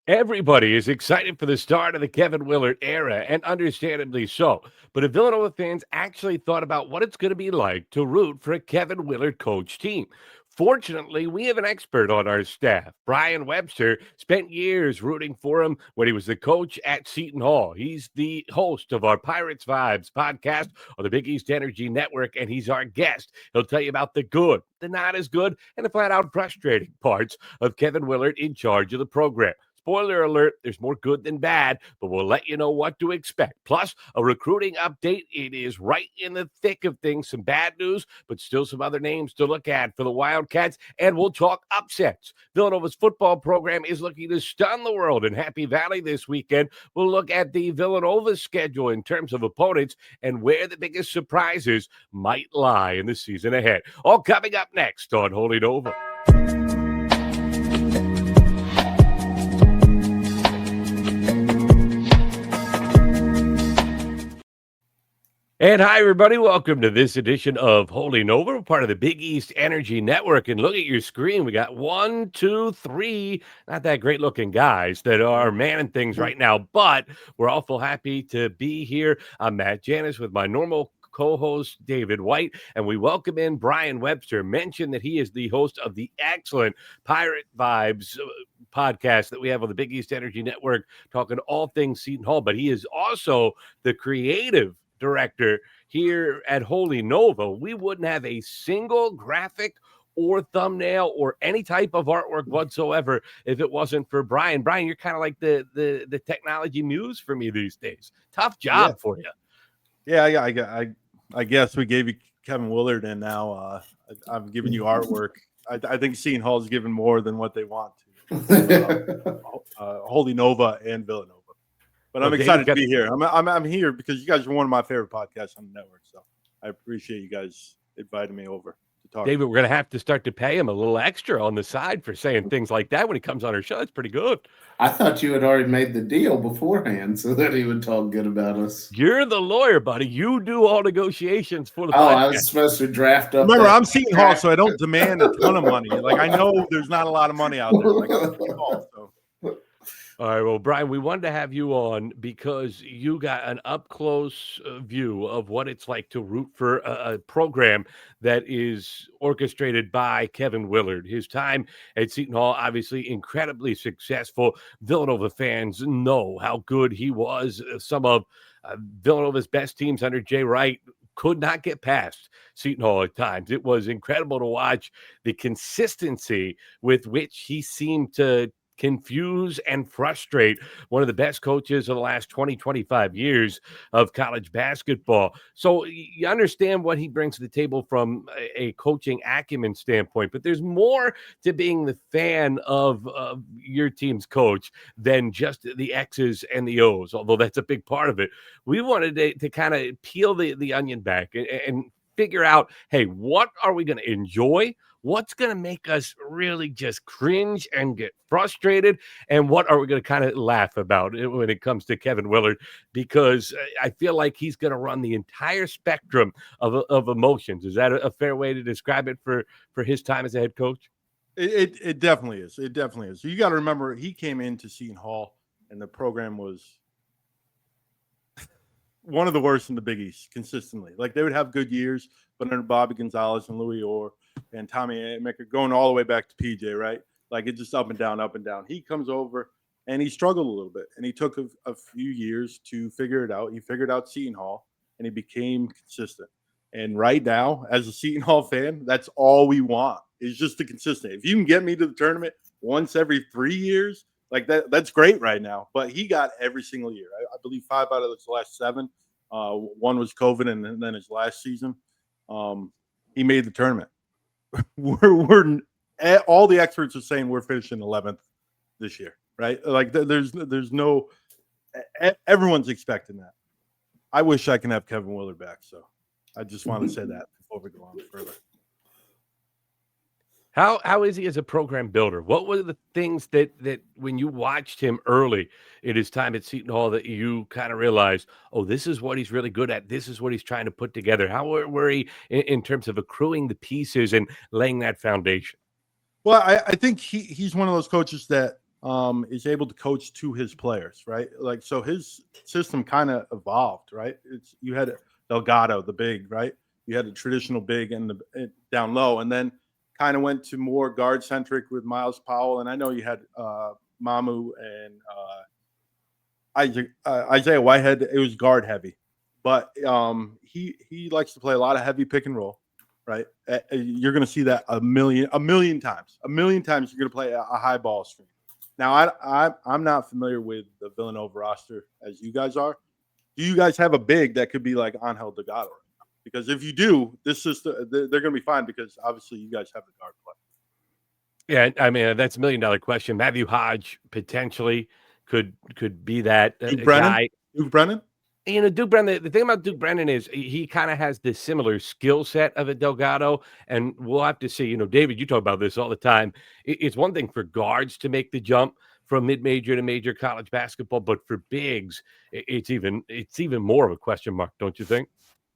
Everybody is excited for the start of the Kevin Willard era, and understandably so. But if Villanova fans actually thought about what it's going to be like to root for a Kevin Willard coach team, fortunately, we have an expert on our staff. Bryan Webster spent years rooting for him when he was the coach at Seton Hall. He's the host of our Pirates Vibes podcast on the Big East Energy Network, and he's our guest. He'll tell you about the good, the not as good, and the flat out frustrating parts of Kevin Willard in charge of the program. Spoiler alert, there's more good than bad, but we'll let you know what to expect. Plus, a recruiting update. It is right in the thick of things. Some bad news, but still some other names to look at for the Wildcats. And we'll talk upsets. Villanova's football program is looking to stun the world in Happy Valley this weekend. We'll look at the Villanova schedule in terms of opponents and where the biggest surprises might lie in the season ahead. All coming up next on Holy Nova. And hi, everybody. Welcome to this edition of Holy Nova. We're part of the Big East Energy Network. And look at your screen. We got 1, 2, 3, not that great looking guys that are manning things right now, but we're awful happy to be here. I'm Matt Janis with my normal co-host David White, and we welcome in Bryan Webster. Mentioned that he is the host of the excellent Pirate Vibes podcast that we have on the Big East Energy Network, talking all things Seton Hall, but he is also the creative director here at Holy Nova. We wouldn't have a single graphic or thumbnail or any type of artwork whatsoever if it wasn't for Bryan. Bryan, you're kind of like the technology muse for me these days. Tough job for you. Yeah, I guess we gave you Kevin Willard, and now I'm giving you artwork. I think Seton Hall's given more than what they want to. Holy Nova and Villanova. But I'm excited to be here. I'm here because you guys are one of my favorite podcasts on the network. So I appreciate you guys inviting me over to talk. David, we're going to have to start to pay him a little extra on the side for saying things like that when he comes on our show. It's pretty good. I thought you had already made the deal beforehand so that he would talk good about us. You're the lawyer, buddy. You do all negotiations for the podcast. I was supposed to draft up. Remember, I'm Seton Hall, so I don't demand a ton of money. Like, I know there's not a lot of money out there. Like, I'm Seton Hall, so. All right, well, Bryan, we wanted to have you on because you got an up-close view of what it's like to root for a program that is orchestrated by Kevin Willard. His time at Seton Hall, obviously incredibly successful. Villanova fans know how good he was. Some of Villanova's best teams under Jay Wright could not get past Seton Hall at times. It was incredible to watch the consistency with which he seemed to confuse and frustrate one of the best coaches of the last 20, 25 years of college basketball. So you understand what he brings to the table from a coaching acumen standpoint, but there's more to being the fan of your team's coach than just the X's and the O's, although that's a big part of it. We wanted to kind of peel the onion back and figure out, hey, what are we going to enjoy? What's going to make us really just cringe and get frustrated? And what are we going to kind of laugh about when it comes to Kevin Willard? Because I feel like he's going to run the entire spectrum of emotions. Is that a fair way to describe it for his time as a head coach? It definitely is. It definitely is. So you got to remember, he came into Seton Hall, and the program was one of the worst in the Big East consistently. Like, they would have good years, but under Bobby Gonzalez and Louis Orr and Tommy Amaker, going all the way back to PJ, right? Like, it's just up and down, up and down. He comes over, and he struggled a little bit, and he took a few years to figure it out. He figured out Seton Hall, and he became consistent. And right now, as a Seton Hall fan, that's all we want, is just the consistent. If you can get me to the tournament once every 3 years, like that's great right now. But he got every single year. I believe 5 out of his last 7. One was COVID, and then his last season, he made the tournament. We're all the experts are saying we're finishing 11th this year, right? Like, there's no, everyone's expecting that. I wish I can have Kevin Willard back. So I just want to say that before we go on further. How is he as a program builder? What were the things that when you watched him early in his time at Seton Hall that you kind of realized, oh, this is what he's really good at. This is what he's trying to put together. How were he in terms of accruing the pieces and laying that foundation? Well, I think he's one of those coaches that is able to coach to his players, right? Like, so his system kind of evolved, right? You had Delgado, the big, right? You had a traditional big and down low, and then kind of went to more guard centric with Miles Powell. And I know you had Mamu and Isaiah Whitehead. It was guard heavy, but he likes to play a lot of heavy pick and roll, right? You're going to see that a million times. A million times you're going to play a high ball screen. Now, I'm not familiar with the Villanova roster as you guys are. Do you guys have a big that could be like Angel Delgado? Because if you do, this system, they're going to be fine because obviously you guys have the guard play. Yeah, I mean, that's $1 million question. Matthew Hodge potentially could be that Duke guy. Duke Brennan? You know, Duke Brennan, the thing about Duke Brennan is he kind of has this similar skill set of a Delgado, and we'll have to see. You know, David, you talk about this all the time. It's one thing for guards to make the jump from mid-major to major college basketball, but for bigs, it's even more of a question mark, don't you think?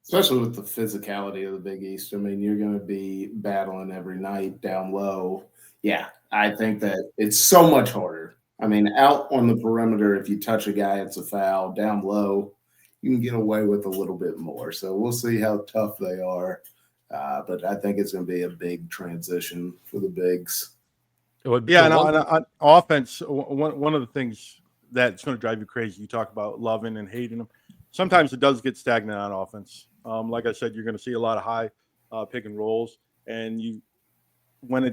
Especially with the physicality of the Big East. I mean, you're going to be battling every night down low. Yeah, I think that it's so much harder. I mean, out on the perimeter, if you touch a guy, it's a foul. Down low, you can get away with a little bit more. So we'll see how tough they are. But I think it's going to be a big transition for the bigs. Yeah, and on offense, one of the things that's going to drive you crazy, you talk about loving and hating them. Sometimes it does get stagnant on offense. Like I said, you're going to see a lot of high pick and rolls, and when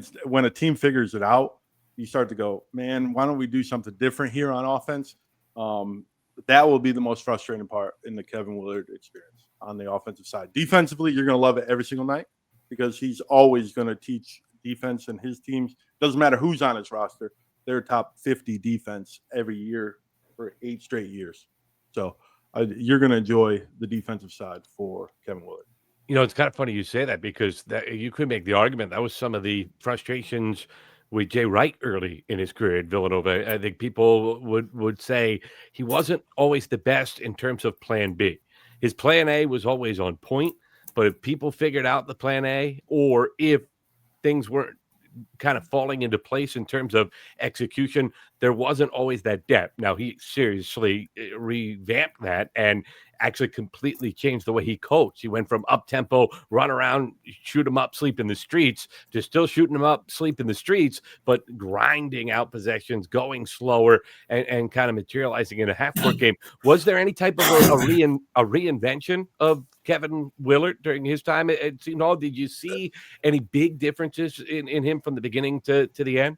a team figures it out, you start to go, man, why don't we do something different here on offense? That will be the most frustrating part in the Kevin Willard experience on the offensive side. Defensively, you're going to love it every single night because he's always going to teach defense, and his teams, doesn't matter who's on his roster, they're top 50 defense every year for 8 straight years. So you're going to enjoy the defensive side for Kevin Willard. You know, it's kind of funny you say that because you could make the argument that was some of the frustrations with Jay Wright early in his career at Villanova. I think people would say he wasn't always the best in terms of plan B. His plan A was always on point, but if people figured out the plan A, or if things weren't kind of falling into place in terms of execution, there wasn't always that depth. Now, he seriously revamped that and actually completely changed the way he coached. He went from up-tempo, run around, shoot him up, sleep in the streets, to still shooting him up, sleep in the streets, but grinding out possessions, going slower, and kind of materializing in a half-court game. Was there any type of a reinvention of Kevin Willard during his time at Seton Hall? Did you see any big differences in him from the beginning to the end?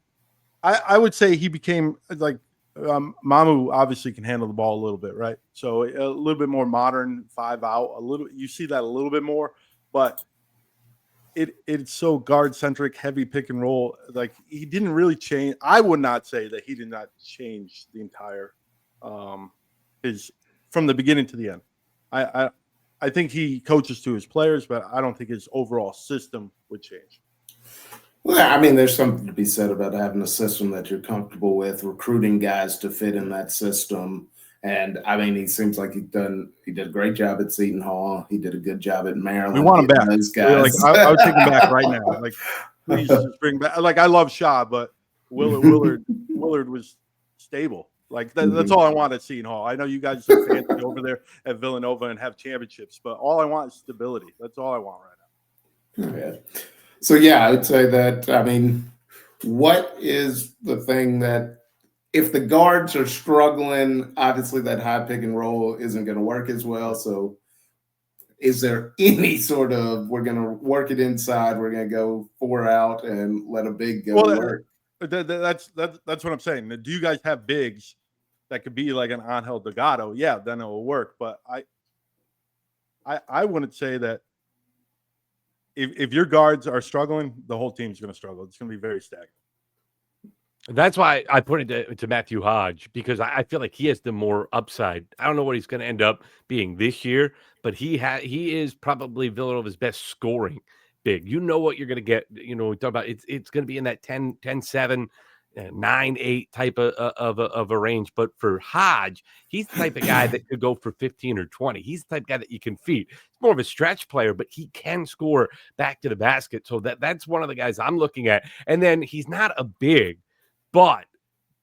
I would say he became like Mamu obviously can handle the ball a little bit, right? So a little bit more modern 5 out, you see that a little bit more, but it's so guard centric, heavy pick and roll. Like, he didn't really change. I would not say that he did not change the entire his from the beginning to the end. I think he coaches to his players, but I don't think his overall system would change. Well, I mean, there's something to be said about having a system that you're comfortable with, recruiting guys to fit in that system. And I mean, he seems like he did a great job at Seton Hall. He did a good job at Maryland. We want him back. Those guys. Like, I would take him back right now. Like, please just bring back. Like, I love Shaw, but Willard was stable. Like, that's all I want at Seton Hall. I know you guys are fancy over there at Villanova and have championships, but all I want is stability. That's all I want right now. Yeah. So, yeah, I'd say that, I mean, what is the thing that if the guards are struggling, obviously that high pick and roll isn't going to work as well. So is there any sort of, we're going to work it inside, we're going to go 4 out and let a big go work? That's what I'm saying. Do you guys have bigs that could be like an Angel Delgado? Yeah, then it will work. But I wouldn't say that if your guards are struggling, the whole team's going to struggle. It's going to be very stagnant. That's why I put it to Matthew Hodge, because I feel like he has the more upside. I don't know what he's going to end up being this year, but he is probably Villanova's best scoring big. You know what you're going to get. You know, we talk about it's going to be in that 10-7, 9-8 type of a range. But for Hodge, he's the type of guy that could go for 15 or 20. He's the type of guy that you can feed. He's more of a stretch player, but he can score back to the basket. So that's one of the guys I'm looking at. And then he's not a big, but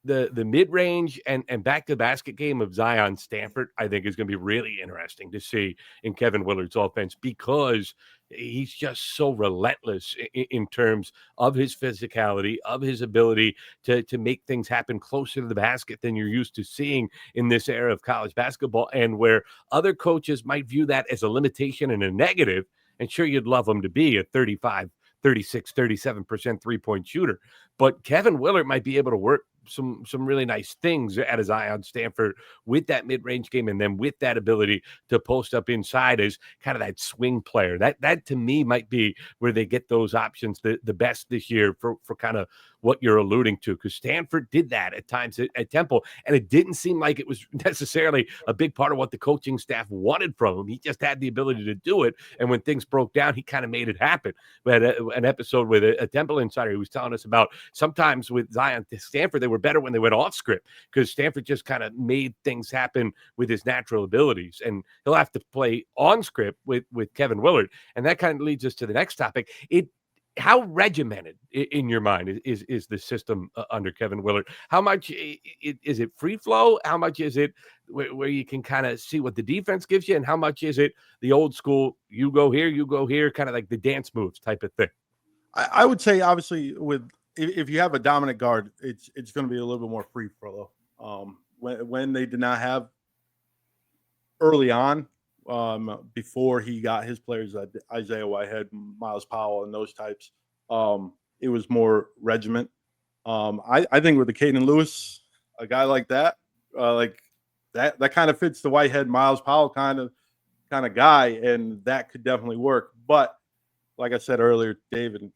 the mid-range and back to basket game of Zion Stanford, I think is going to be really interesting to see in Kevin Willard's offense, because he's just so relentless in terms of his physicality, of his ability to make things happen closer to the basket than you're used to seeing in this era of college basketball, and where other coaches might view that as a limitation and a negative. And sure, you'd love him to be a 35, 36, 37% three-point shooter, but Kevin Willard might be able to work some really nice things at a Zion Stanford with that mid-range game, and then with that ability to post up inside as kind of that swing player. That to me might be where they get those options the best this year for kind of what you're alluding to, because Stanford did that at times at Temple, and it didn't seem like it was necessarily a big part of what the coaching staff wanted from him. He just had the ability to do it, and when things broke down, he kind of made it happen. We had an episode with a Temple insider who was telling us about sometimes with Zion Stanford, they were better when they went off script, because Stanford just kind of made things happen with his natural abilities, and he'll have to play on script with Kevin Willard. And that kind of leads us to the next topic. How regimented in your mind is the system under Kevin Willard? How much is it free flow? How much is it where you can kind of see what the defense gives you? And how much is it the old school, you go here, kind of like the dance moves type of thing? I would say, obviously, if you have a dominant guard, it's going to be a little bit more free flow. When they did not have early on, before he got his players, Isaiah Whitehead, Miles Powell, and those types, it was more regiment. I think with the Caden Lewis, a guy like that kind of fits the Whitehead, Miles Powell kind of guy, and that could definitely work. But like I said earlier, David,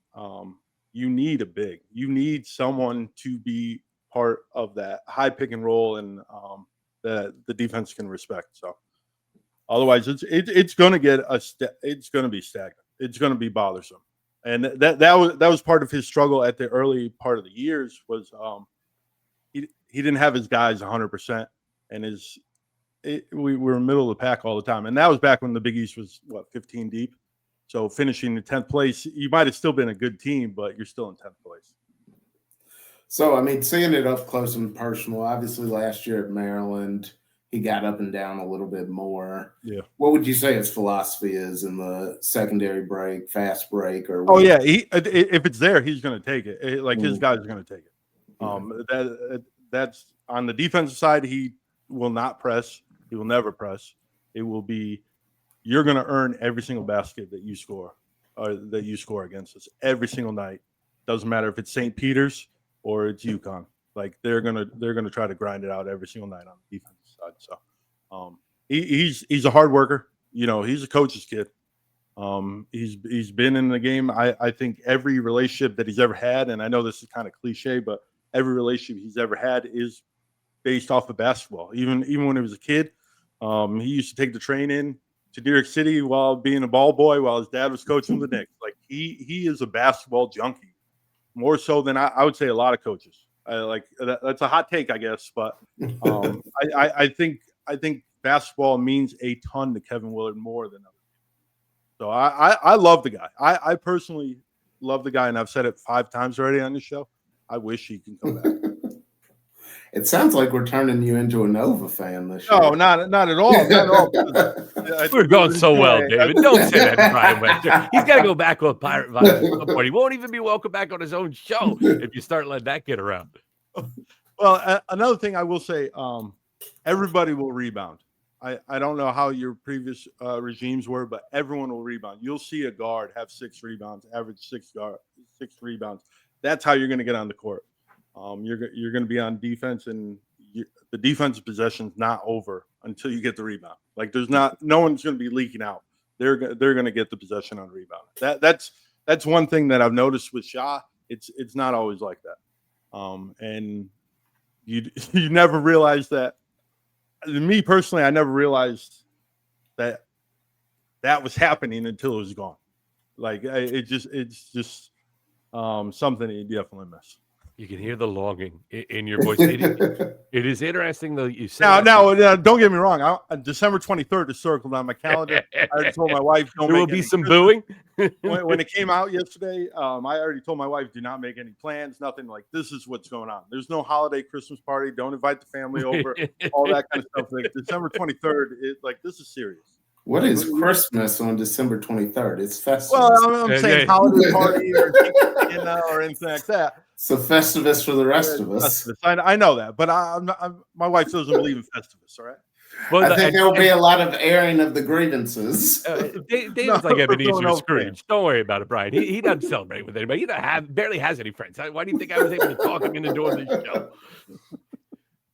you need a big. You need someone to be part of that high pick and roll, and that the defense can respect. So otherwise, it's going to it's going to be stagnant. It's going to be bothersome, and that was part of his struggle at the early part of the years. Was he didn't have his guys 100%, and we were middle of the pack all the time, and that was back when the Big East was 15 deep. So finishing in 10th place, you might have still been a good team, but you're still in 10th place. So, I mean, seeing it up close and personal, obviously last year at Maryland, he got up and down a little bit more. Yeah. What would you say his philosophy is in the secondary break, fast break? Yeah. If it's there, he's going to take it. His guys are going to take it. That's on the defensive side. He will not press. He will never press. It will be, you're going to earn every single basket that you score, or that you score against us every single night. Doesn't matter if it's St. Peter's or it's UConn. Like they're gonna try to grind it out every single night on the defensive side. So he's a hard worker. He's a coach's kid. He's been in the game. I think every relationship that he's ever had, and I know this is kind of cliche, but every relationship he's ever had is based off of basketball. Even when he was a kid, he used to take the train in to New York City while being a ball boy, while his dad was coaching the Knicks. Like he is a basketball junkie, more so than I would say a lot of coaches. That's a hot take, I guess, but I think basketball means a ton to Kevin Willard more than others. So I love the guy. I personally love the guy, and I've said it 5 times already on this show. I wish he can come back. It sounds like we're turning you into a Nova fan this year. No, not at all. Not at all. We're going so well, David. Don't say that to Bryan Webster. He's got to go back on Pirate Vibes at some point. He won't even be welcome back on his own show if you start letting that get around. Well, another thing I will say, everybody will rebound. I don't know how your previous regimes were, but everyone will rebound. You'll see a guard have 6 rebounds, average 6 rebounds. That's how you're going to get on the court. You're going to be on defense, and the defensive possession's not over until you get the rebound. Like no one's going to be leaking out. They're going to get the possession on rebound. That's one thing that I've noticed with Shah. It's not always like that. And you never realize that. Me personally, I never realized that was happening until it was gone. Like it's just something that you definitely miss. You can hear the longing in your voice. It is interesting, though, you say now, don't get me wrong. December 23rd is circled on my calendar. I already told my wife, don't there make will be any some Christmas. booing. When it came out yesterday, I already told my wife, do not make any plans, nothing. Like, this is what's going on. There's no holiday Christmas party. Don't invite the family over, all that kind of stuff. Like, December 23rd, this is serious. What is Christmas on December 23rd? It's Festivus. Well, I'm saying holiday party or or anything like that. So Festivus for the rest of us. I know that, but my wife doesn't believe in Festivus. All right. Well, I think there will be a lot of airing of the grievances. David's like Ebenezer Scrooge. Don't worry about it, Brian. He doesn't celebrate with anybody. He barely has any friends. Why do you think I was able to talk him into doing this show?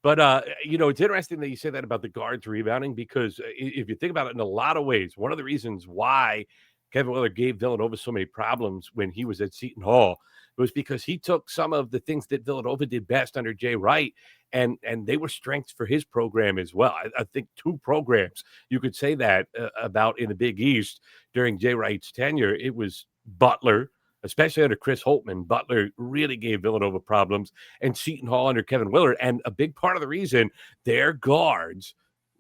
But, it's interesting that you say that about the guards rebounding, because if you think about it in a lot of ways, one of the reasons why Kevin Willard gave Villanova so many problems when he was at Seton Hall was because he took some of the things that Villanova did best under Jay Wright, and they were strengths for his program as well. I think two programs you could say that about in the Big East during Jay Wright's tenure. It was Butler, especially under Chris Holtmann. Butler really gave Villanova problems, and Seton Hall under Kevin Willard. And a big part of the reason their guards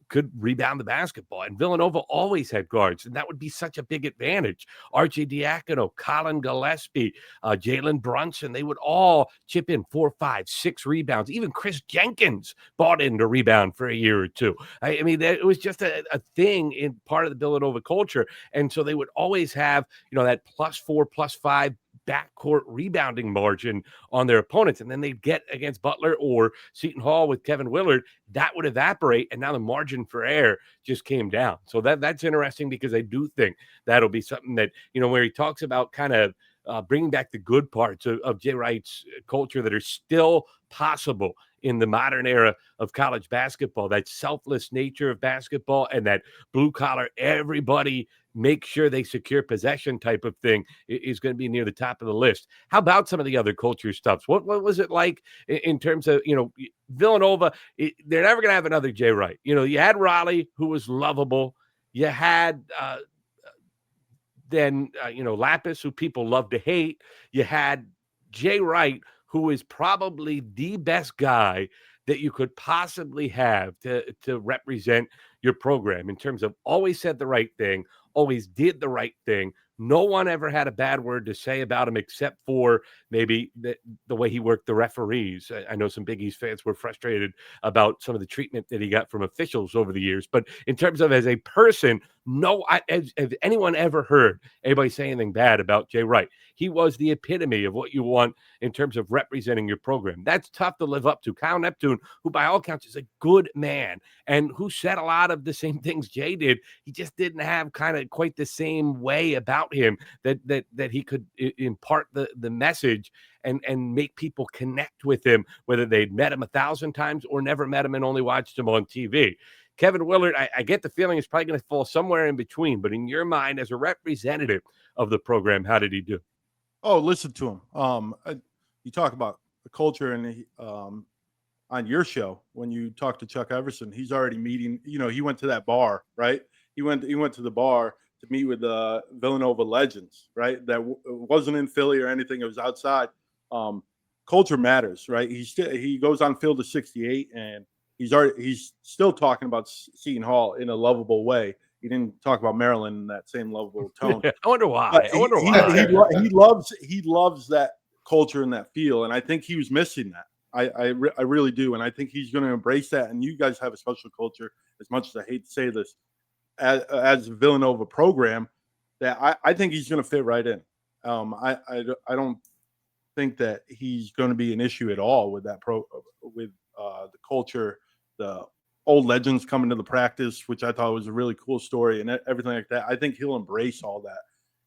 could rebound the basketball. And Villanova always had guards, and that would be such a big advantage. Archie Diacono, Colin Gillespie, Jalen Brunson, they would all chip in 4, 5, 6 rebounds. Even Chris Jenkins bought in to rebound for a year or two. I mean, it was just a thing in part of the Villanova culture. And so they would always have, that +4, +5 backcourt rebounding margin on their opponents. And then they'd get against Butler or Seton Hall with Kevin Willard, that would evaporate, and now the margin for error just came down. So that's interesting, because I do think that'll be something that, where he talks about kind of bringing back the good parts of Jay Wright's culture that are still possible in the modern era of college basketball, that selfless nature of basketball and that blue collar, everybody make sure they secure possession type of thing is going to be near the top of the list. How about some of the other culture stuffs? What was it like in terms of, Villanova? They're never going to have another Jay Wright. You had Raleigh, who was lovable. You had Lapis, who people love to hate. You had Jay Wright, who is probably the best guy that you could possibly have to represent your program in terms of always said the right thing, always did the right thing. No one ever had a bad word to say about him, except for maybe the way he worked the referees. I know some Big East fans were frustrated about some of the treatment that he got from officials over the years. But in terms of as a person, has anyone ever heard anybody say anything bad about Jay Wright? He was the epitome of what you want in terms of representing your program. That's tough to live up to. Kyle Neptune, who by all accounts is a good man and who said a lot of the same things Jay did, he just didn't have kind of quite the same way about him that he could impart the message and make people connect with him, whether they'd met him 1,000 times or never met him and only watched him on TV. Kevin Willard, I get the feeling, is probably going to fall somewhere in between. But in your mind, as a representative of the program, how did he do? Oh, listen to him. You talk about the culture, and on your show, when you talk to Chuck Everson, he's already meeting. He went to that bar, right? He went to the bar to meet with the Villanova legends, right? That wasn't in Philly or anything. It was outside. Culture matters, right? He goes on field to 68, and he's still talking about Seton Hall in a lovable way. He didn't talk about Maryland in that same lovable tone. I wonder why. He loves that culture and that feel, and I think he was missing that. I really do, and I think he's going to embrace that. And you guys have a special culture, as much as I hate to say this, as a Villanova program, that I think he's going to fit right in. I don't think that he's going to be an issue at all with that with the culture, the old legends coming to the practice, which I thought was a really cool story, and everything like that. I think he'll embrace all that,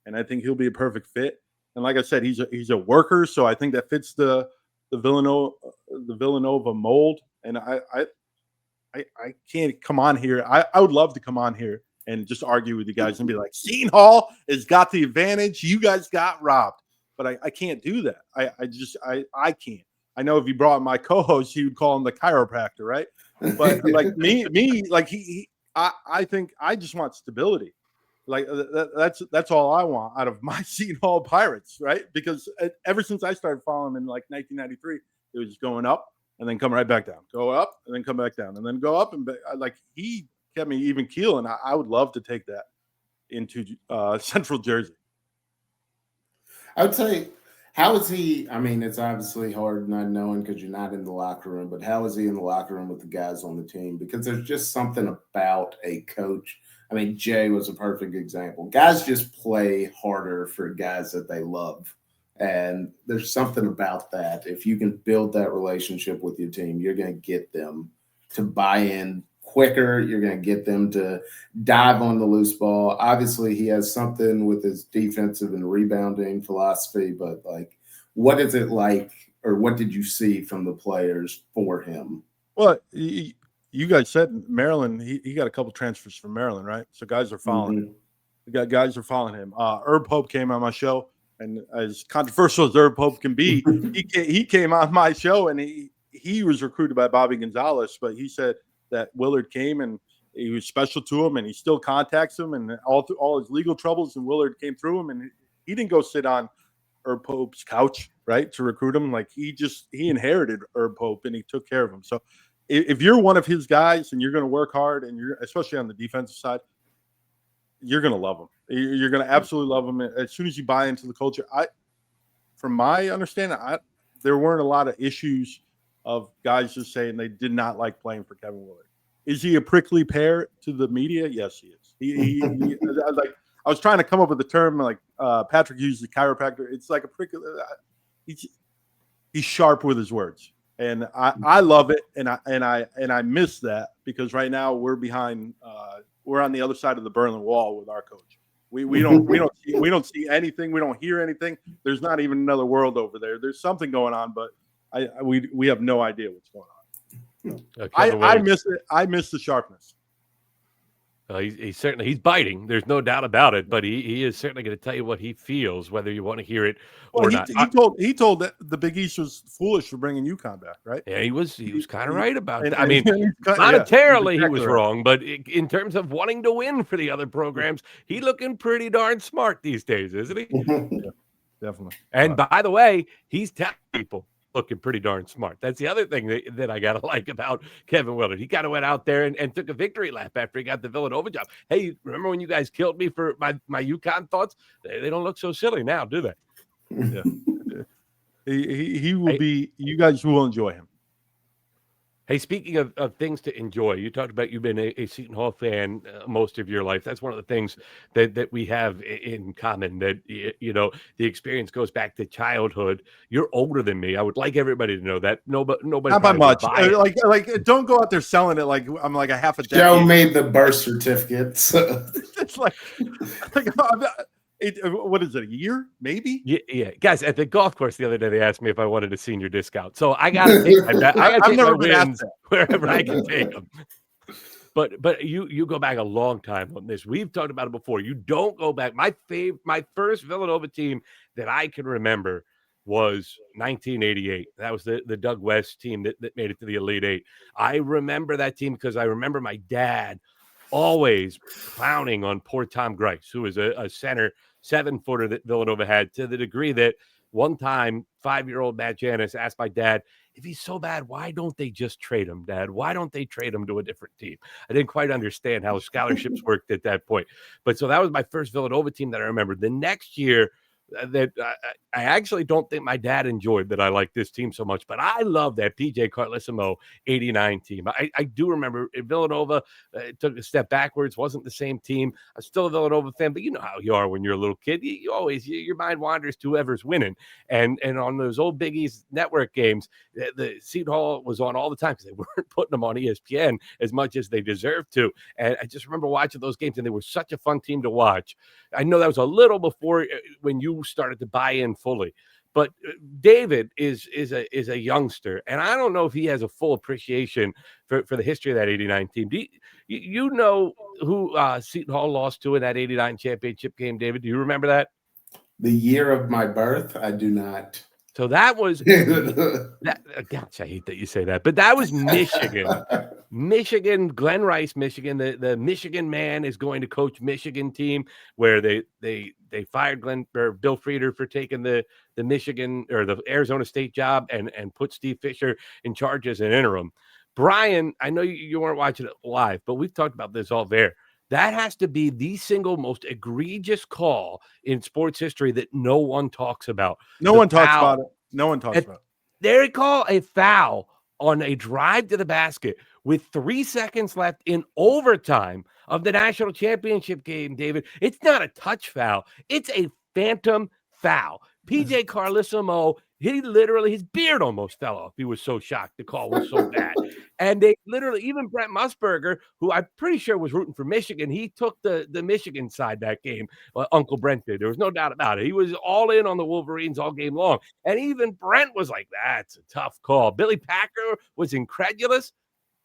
and I think he'll be a perfect fit. And like I said, he's a worker, so I think that fits the Villanova mold. And I can't come on here. I would love to come on here and just argue with you guys and be like, Seton Hall has got the advantage. You guys got robbed. But I can't do that. I can't. I know if you brought my co-host, he would call him the chiropractor, right? But like me, like I think I just want stability. Like that's all I want out of my Seton Hall Pirates, right? Because ever since I started following him in like 1993, it was just going up and then come right back down, go up and then come back down, and then go up and like he kept me even keel, and I would love to take that into Central Jersey. I would say, how is he? I mean, it's obviously hard not knowing because you're not in the locker room, but how is he in the locker room with the guys on the team? Because there's just something about a coach. I mean, Jay was a perfect example. Guys just play harder for guys that they love. And there's something about that. If you can build that relationship with your team, you're going to get them to buy in quicker. You're going to get them to dive on the loose ball. Obviously, he has something with his defensive and rebounding philosophy, but like, what is it like, or what did you see from the players for him? Well, you guys said Maryland, he got a couple transfers from Maryland, right? So guys are following him. Guys are following him. Herb Pope came on my show, and as controversial as Herb Pope can be, he came on my show, and he was recruited by Bobby Gonzalez, but he said that Willard came and he was special to him, and he still contacts him, and all his legal troubles, and Willard came through him, and he didn't go sit on Herb Pope's couch, right, to recruit him. Like he inherited Herb Pope, and he took care of him. So if you're one of his guys and you're going to work hard, and you're especially on the defensive side, you're going to love him. You're going to absolutely love him as soon as you buy into the culture. From my understanding, there weren't a lot of issues of guys just saying they did not like playing for Kevin Willard. Is he a prickly pear to the media? Yes, he is. I was trying to come up with a term like Patrick used, the chiropractor. It's like a prickly. He's sharp with his words, and I love it, and I miss that because right now we're behind. We're on the other side of the Berlin Wall with our coach. We don't see anything. We don't hear anything. There's not even another world over there. There's something going on, but we have no idea what's going on. I miss it. I miss the sharpness. He's certainly biting. There's no doubt about it. But he is certainly going to tell you what he feels, whether you want to hear it or not. He told that the Big East was foolish for bringing UConn back, right? Yeah, he was kind of right about that. I mean, monetarily he was wrong, but in terms of wanting to win for the other programs, he's looking pretty darn smart these days, isn't he? Yeah, definitely. And by the way, he's telling people looking pretty darn smart. That's the other thing that I got to like about Kevin Willard. He kind of went out there and took a victory lap after he got the Villanova job. Hey, remember when you guys killed me for my UConn thoughts? They don't look so silly now, do they? Yeah. He will be – you guys will enjoy him. Hey, speaking of things to enjoy, you talked about you've been a Seton Hall fan most of your life. That's one of the things that we have in common, that, you know, the experience goes back to childhood. You're older than me. I would like everybody to know that. Nobody not by much. Like, don't go out there selling it like I'm like a half a decade. Joe made the birth certificates. It's like what is it, a year, maybe? Yeah. Guys, at the golf course the other day, they asked me if I wanted a senior discount. So I got to take my wins wherever I can take them. But you go back a long time on this. We've talked about it before. You don't go back. My first Villanova team that I can remember was 1988. That was the Doug West team that made it to the Elite Eight. I remember that team because I remember my dad always clowning on poor Tom Grice, who was a center 7-footer that Villanova had, to the degree that one time 5-year-old Matt Janis asked my dad, if he's so bad, why don't they just trade him, Dad? Why don't they trade him to a different team? I didn't quite understand how scholarships worked at that point. But so that was my first Villanova team that I remember. The next year, that I actually don't think my dad enjoyed that I liked this team so much, but I love that PJ Carlesimo 89 team. I do remember Villanova took a step backwards, wasn't the same team. I'm still a Villanova fan, but you know how you are when you're a little kid. You always, your mind wanders to whoever's winning. And on those old Big East network games, the Seton Hall was on all the time because they weren't putting them on ESPN as much as they deserved to. And I just remember watching those games, and they were such a fun team to watch. I know that was a little before when you started to buy in fully, but David is a youngster, and I don't know if he has a full appreciation for the history of that 89 team. Do you know who Seton Hall lost to in that 89 championship game, David? Do you remember that? The year of my birth? I do not. So that was gosh, I hate that you say that, but that was Michigan. Michigan, Glenn Rice, Michigan, the Michigan man is going to coach Michigan team where they fired Bill Frieder for taking the Michigan or the Arizona State job and put Steve Fisher in charge as an interim. Bryan, I know you weren't watching it live, but we've talked about this all there. That has to be the single most egregious call in sports history that no one talks about. No one talks about it. No one talks about it. They call a foul on a drive to the basket with 3 seconds left in overtime of the national championship game, David. It's not a touch foul. It's a phantom foul. PJ Carlesimo, his beard almost fell off. He was so shocked. The call was so bad. And they literally, even Brent Musburger, who I'm pretty sure was rooting for Michigan, he took the Michigan side that game. Uncle Brent did. There was no doubt about it. He was all in on the Wolverines all game long. And even Brent was like, that's a tough call. Billy Packer was incredulous.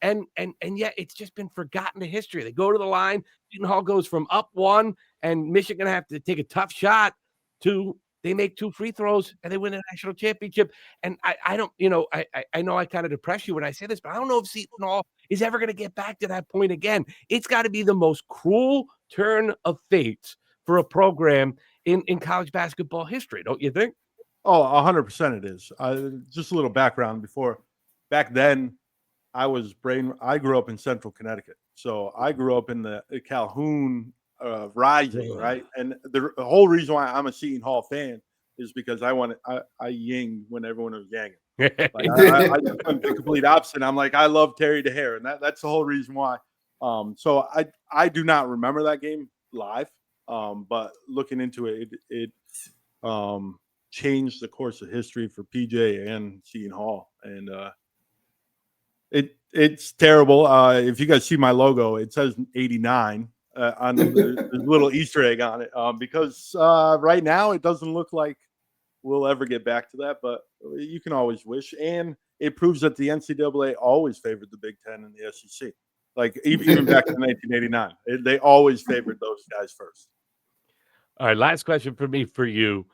And yet it's just been forgotten to history. They go to the line. Seton Hall goes from up 1, and Michigan have to take a tough shot to they make 2 free throws and they win a national championship. And I don't, I know I kind of depress you when I say this, but I don't know if Seton Hall is ever going to get back to that point again. It's got to be the most cruel turn of fate for a program in college basketball history, don't you think? Oh, 100% it is. Just a little background before. Back then, I grew up in Central Connecticut. So I grew up in the Calhoun Rising, right? And the whole reason why I'm a Seton Hall fan is because I yinged when everyone was yanging. Like, I just went the complete opposite. I'm like, I love Terry DeHare, and that's the whole reason why. So I do not remember that game live, but looking into it, it changed the course of history for PJ and Seton Hall, and it's terrible. If you guys see my logo, it says 89. On the little Easter egg on it, because right now it doesn't look like we'll ever get back to that, but you can always wish. And it proves that the NCAA always favored the Big Ten and the SEC. Like even back in 1989, they always favored those guys first. All right, last question for me for you.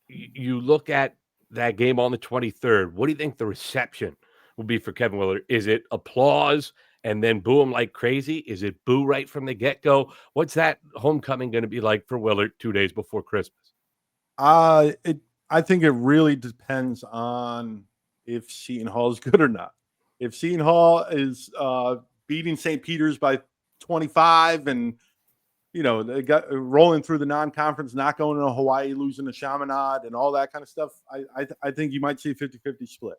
You look at that game on the 23rd. What do you think the reception will be for Kevin Willard? Is it applause and then boo him like crazy? Is it boo right from the get-go? What's that homecoming going to be like for Willard 2 days before Christmas? I think it really depends on if Seton Hall is good or not. If Seton Hall is beating St. Peter's by 25 and, they got rolling through the non-conference, not going to Hawaii, losing to Chaminade and all that kind of stuff, I think you might see a 50-50 split.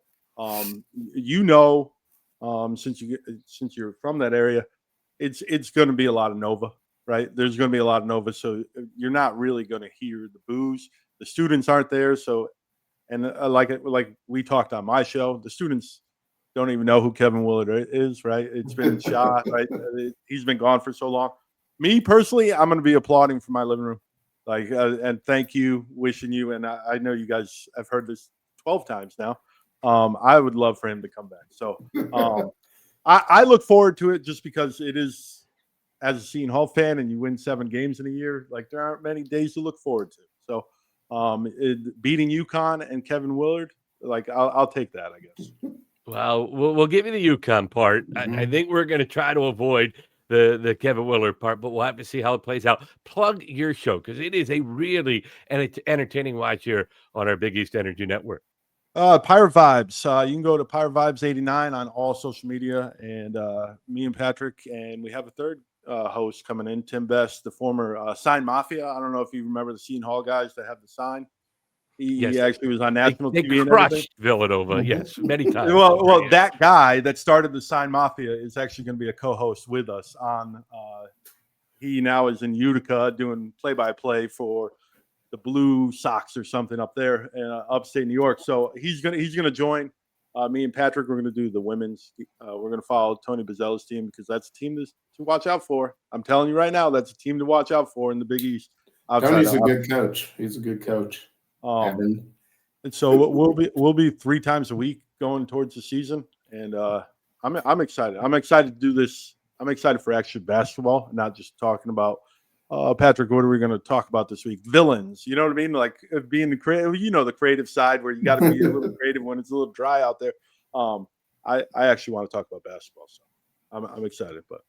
Since you're from that area, it's going to be a lot of Nova, right? There's going to be a lot of Nova, so you're not really going to hear the boos. The students aren't there, so like we talked on my show, the students don't even know who Kevin Willard is, right? It's been shot, right? He's been gone for so long. Me personally, I'm going to be applauding from my living room, and thank you, wishing you, and I know you guys have heard this 12 times now. I would love for him to come back. So I look forward to it just because it is, as a Seton Hall fan, and you win 7 games in a year, like there aren't many days to look forward to. So beating UConn and Kevin Willard, like I'll take that, I guess. Well, we'll give you the UConn part. Mm-hmm. I think we're going to try to avoid the Kevin Willard part, but we'll have to see how it plays out. Plug your show because it is a really entertaining watch here on our Big East Energy Network. Pirate Vibes. You can go to Pirate Vibes 89 on all social media, and me and Patrick, and we have a third host coming in, Tim Best, the former Sign Mafia. I don't know if you remember the Seton Hall guys that have the sign. He actually was on national TV. They crushed Villanova, yes, many times. Well, that guy that started the Sign Mafia is actually going to be a co-host with us on. He now is in Utica doing play-by-play for the Blue Sox or something up there in upstate New York. So he's gonna join. Me and Patrick, we're gonna do the women's. We're gonna follow Tony Bazzella's team because that's a team to watch out for. I'm telling you right now, that's a team to watch out for in the Big East. Tony's a good coach. He's a good coach. And so we'll be 3 times a week going towards the season, and I'm excited. I'm excited to do this. I'm excited for action basketball, not just talking about. Patrick, what are we going to talk about this week? Villains, you know what I mean? Like being the creative, the creative side where you got to be a little creative when it's a little dry out there. I actually want to talk about basketball, so I'm excited. But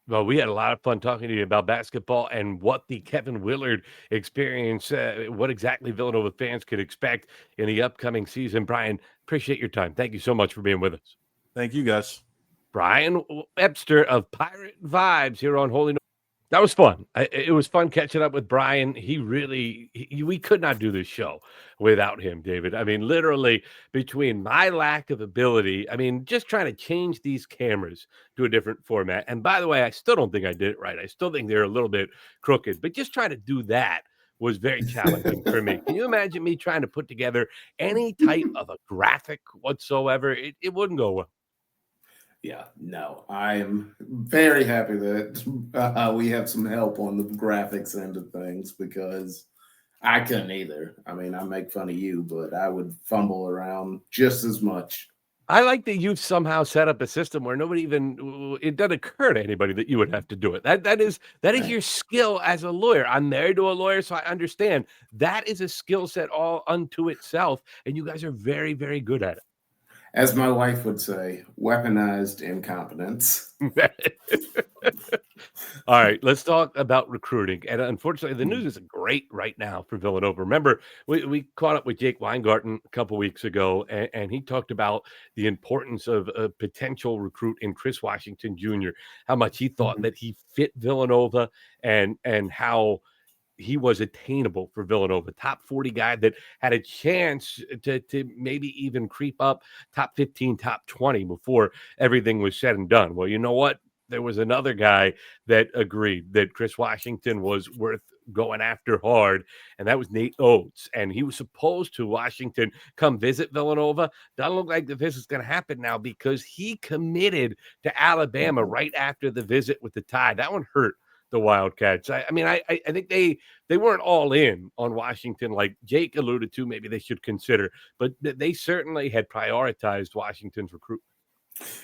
Well, we had a lot of fun talking to you about basketball and what the Kevin Willard experience, what exactly Villanova fans could expect in the upcoming season. Bryan, appreciate your time. Thank you so much for being with us. thank you guys. Bryan Webster of Pirate Vibes here on Holy. That was fun. It was fun catching up with Bryan. He really, we could not do this show without him, David. I mean, literally, between my lack of ability, I mean, just trying to change these cameras to a different format. And by the way, I still don't think I did it right. I still think they're a little bit crooked, but just trying to do that was very challenging for me. Can you imagine me trying to put together any type of a graphic whatsoever? It wouldn't go well. Yeah, no, I am very happy that we have some help on the graphics end of things because I couldn't either. I mean, I make fun of you, but I would fumble around just as much. I like that you've somehow set up a system where nobody even it doesn't occur to anybody that you would have to do it. That is your skill as a lawyer. I'm married to a lawyer, so I understand that is a skill set all unto itself, and you guys are very, very good at As my wife would say, weaponized incompetence. it. All right, let's talk about recruiting. And unfortunately, the news isn't great right now for Villanova. Remember, we caught up with Jake Weingarten a couple weeks ago, and he talked about the importance of a potential recruit in Chris Washington Jr., how much he thought that he fit Villanova and how he was attainable for Villanova, top 40 guy that had a chance to maybe even creep up top 15, top 20 before everything was said and done. Well, you know what? There was another guy that agreed that Chris Washington was worth going after hard, and that was Nate Oates. And he was supposed to Washington come visit Villanova. Doesn't look like the visit's going to happen now because he committed to Alabama right after the visit with the Tide. That one hurt the Wildcats. I mean, I think they weren't all in on Washington like Jake alluded to. Maybe they should consider, but they certainly had prioritized Washington's recruitment.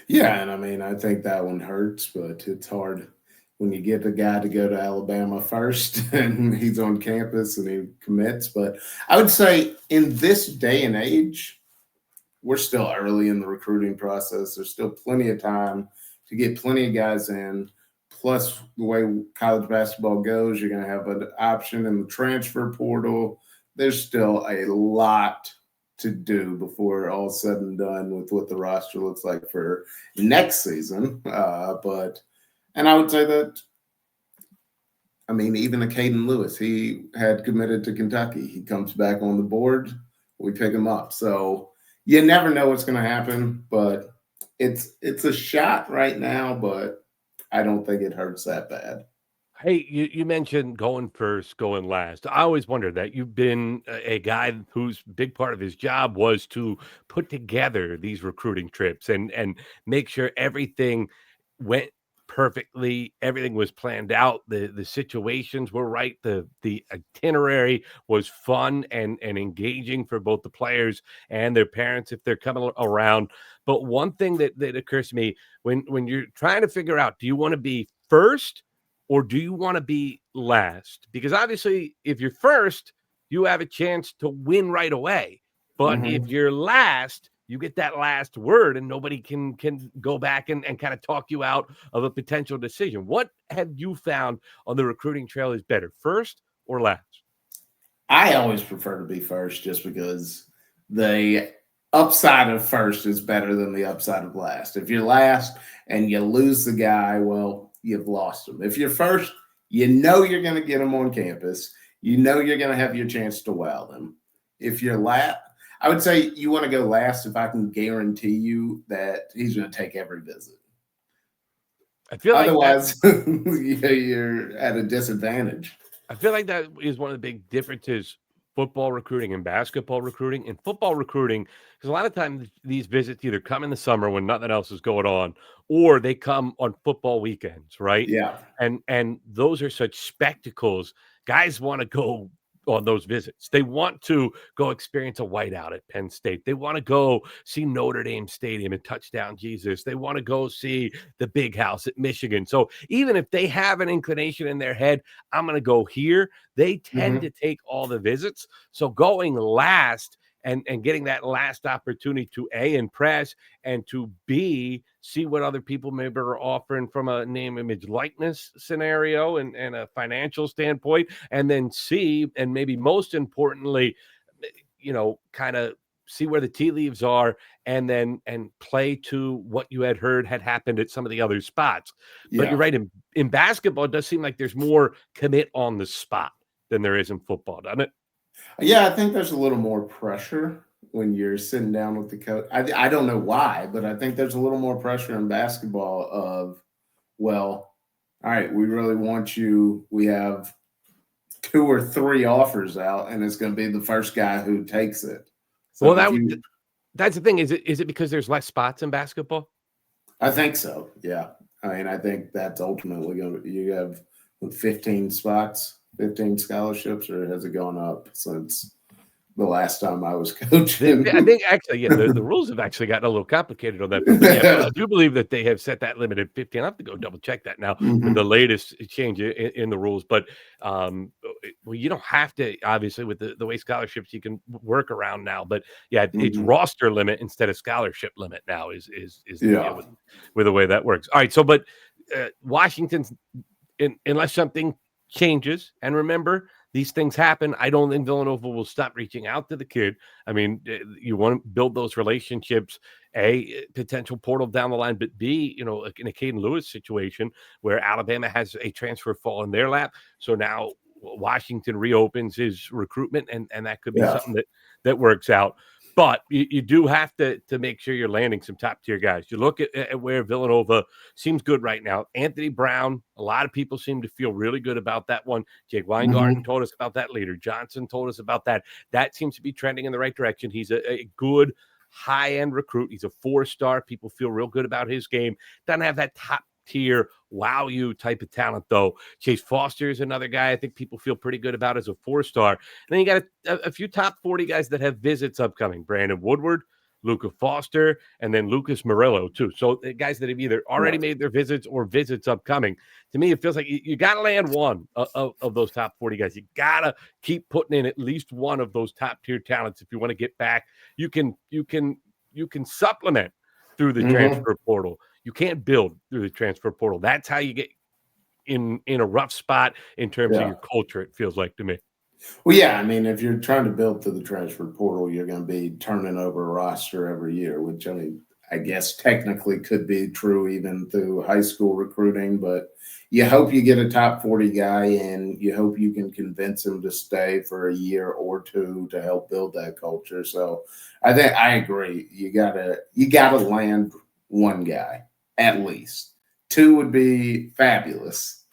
Yeah, and I mean, I think that one hurts, but it's hard when you get the guy to go to Alabama first and he's on campus and he commits. But I would say in this day and age, we're still early in the recruiting process. There's still plenty of time to get plenty of guys in. Plus, the way college basketball goes, you're going to have an option in the transfer portal. There's still a lot to do before all said and done with what the roster looks like for next season. And I would say that, I mean, even a Caden Lewis, he had committed to Kentucky. He comes back on the board. We pick him up. So you never know what's going to happen, but it's a shot right now, but I don't think it hurts that bad. Hey, you mentioned going first, going last. I always wondered that. You've been a guy whose big part of his job was to put together these recruiting trips and make sure everything went perfectly, everything was planned out, the situations were right, the itinerary was fun and engaging for both the players and their parents if they're coming around. But one thing that occurs to me when you're trying to figure out, do you want to be first or do you want to be last? Because obviously, if you're first, you have a chance to win right away. But if you're last, you get that last word and nobody can go back and kind of talk you out of a potential decision. What have you found on the recruiting trail is better, first or last? I always prefer to be first just because the upside of first is better than the upside of last. If you're last and you lose the guy, well, you've lost him. If you're first, you know you're going to get him on campus. You know you're going to have your chance to wow them. If you're last, I would say you want to go last if I can guarantee you that he's going to take every visit. I feel like otherwise you're at a disadvantage. I feel like that is one of the big differences football recruiting and basketball recruiting. In football recruiting, because a lot of times these visits either come in the summer when nothing else is going on, or they come on football weekends, right? Yeah. And those are such spectacles. Guys want to go on those visits. They want to go experience a whiteout at Penn State. They want to go see Notre Dame Stadium and Touchdown Jesus. They want to go see the Big House at Michigan. So even if they have an inclination in their head, I'm going to go here, they tend to take all the visits. So going last and getting that last opportunity to A, impress, and to B, see what other people maybe are offering from a name, image, likeness scenario and a financial standpoint, and then C, and maybe most importantly, kind of see where the tea leaves are and play to what you had heard had happened at some of the other spots. But you're right, in basketball, it does seem like there's more commit on the spot than there is in football, doesn't it? Yeah, I think there's a little more pressure when you're sitting down with the coach. I don't know why, but I think there's a little more pressure in basketball of, well, all right, we really want you. We have 2 or 3 offers out, and it's going to be the first guy who takes it. So that's the thing. Is it because there's less spots in basketball? I think so. Yeah. I mean, I think that's ultimately going to, you have 15 spots, 15 scholarships, or has it gone up since the last time I was coaching? I think actually, the rules have actually gotten a little complicated on that. But I do believe that they have set that limit at 15. I have to go double check that now with the latest change in the rules. But you don't have to, obviously, with the way scholarships you can work around now. But it's roster limit instead of scholarship limit now is the deal with the way that works. All right, so but Washington's unless something changes, and remember, these things happen. I don't think Villanova will stop reaching out to the kid. I mean, you want to build those relationships, A, potential portal down the line, but B, like in a Caden Lewis situation where Alabama has a transfer fall in their lap. So now Washington reopens his recruitment, and that could be something that works out. But you do have to make sure you're landing some top-tier guys. You look at where Villanova seems good right now. Anthony Brown, a lot of people seem to feel really good about that one. Jake Weingarten told us about that. Leader Johnson told us about that. That seems to be trending in the right direction. He's a good high-end recruit. He's a 4-star. People feel real good about his game. Doesn't have that top-tier wow you type of talent, though. Chase Foster is another guy I think people feel pretty good about as a 4-star. And then you got a few top 40 guys that have visits upcoming. Brandon Woodward, Luca Foster, and then Lucas Murillo, too. So the guys that have either already made their visits or visits upcoming. To me, it feels like you got to land one of those top 40 guys. You got to keep putting in at least one of those top-tier talents if you want to get back. You can supplement through the transfer portal. You can't build through the transfer portal. That's how you get in a rough spot in terms of your culture, it feels like to me. Well, yeah, I mean, if you're trying to build through the transfer portal, you're going to be turning over a roster every year, which, I mean, I guess technically could be true even through high school recruiting, but you hope you get a top 40 guy and you hope you can convince him to stay for a year or two to help build that culture. So I think I agree. You gotta land one guy at least. 2 would be fabulous.